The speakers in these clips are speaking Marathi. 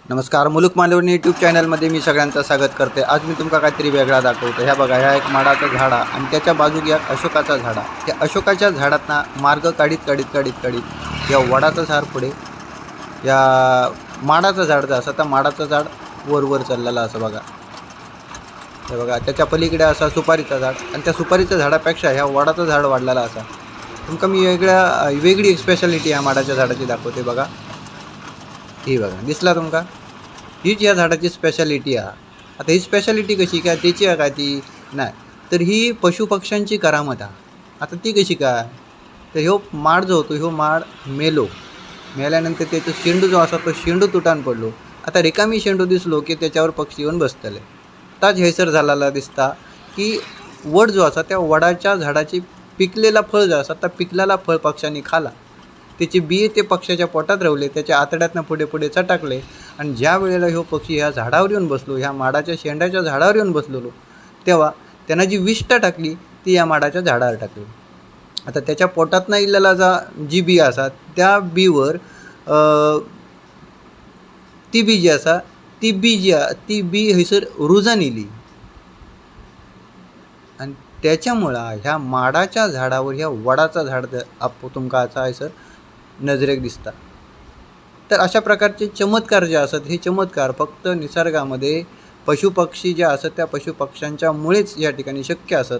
नमस्कार, मुलुक मालवणी यूट्यूब चॅनलमध्ये मी सगळ्यांचं स्वागत करते। आज मी तुमका काहीतरी वेगळा दाखवतो। ह्या बघा, ह्या एक माडाचा झाड आणि त्याच्या बाजूक एक अशोकाचा झाड। त्या अशोकाच्या झाडातना मार्ग काढीत या वडाचं झाड पुढे या माडाचं झाड जे असं, त्या माडाचं झाड वर चाललेलं असं बघा। हे बघा, त्याच्या पलीकडे असा सुपारीचं झाड आणि त्या सुपारीच्या झाडापेक्षा ह्या वडाचं झाड वाढलेलं असा। तुमका मी वेगळी एक स्पेशालिटी या माडाच्या झाडाची दाखवते बघा। ही बघा, दिसला तुमका? हीच या झाडाची स्पेशालिटी आहे। आता ही स्पेशालिटी कशी काय, त्याची आहे काय ती नाही, तर ही पशुपक्ष्यांची करामत आहे। आता ती कशी काय, तर ह्यो माड जो होतो, ह्यो माड मेल्यानंतर त्याचं शेंडू जो असा तो शेंडू तुटान पडलो। आता रिकामी शेंडू दिसलो की त्याच्यावर पक्षी येऊन बसतले। ताच हैसर झालेला दिसता की वड जो असा, त्या वडाच्या झाडाची पिकलेला फळ जो असा, त्या पिकलेला फळ पक्ष्यांनी खाला। त्याची बी ते पक्ष्याच्या पोटात रावले, त्याच्या आतड्यातनं पुढे चटकले आणि ज्या वेळेला ह्यो पक्षी ह्या झाडावर येऊन बसलो, ह्या माडाच्या शेंड्याच्या झाडावर येऊन बसलेलो, तेव्हा त्यांना जी विष्ट टाकली ती या माडाच्या झाडावर टाकली। आता त्याच्या पोटातनं इलेला जी बी असा, त्या बीवर ती बी जी असा, ती बी हैसर रुजन इली आणि त्याच्यामुळं ह्या माडाच्या झाडावर ह्या वडाचा झाड तुमका असा हैसर नजरेक दिसता। तर अशा प्रकारचे चमत्कार जे असतात, हे चमत्कार फक्त निसर्गामध्ये पशुपक्षी जे असतात त्या पशुपक्ष्यांच्यामुळेच या ठिकाणी शक्य असतात।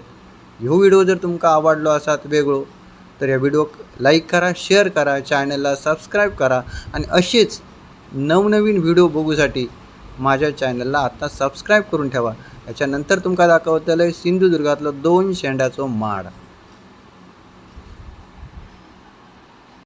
ह्यो व्हिडिओ जर तुमका आवडलो असत वेगळो, तर या व्हिडिओक लाईक करा, शेअर करा, चॅनलला सबस्क्राईब करा आणि असेच नवनवीन व्हिडिओ बघूसाठी माझ्या चॅनलला आता सबस्क्राईब करून ठेवा। याच्यानंतर तुमका दाखवतलं सिंधुदुर्गातलं 2 शेंड्याचं माड।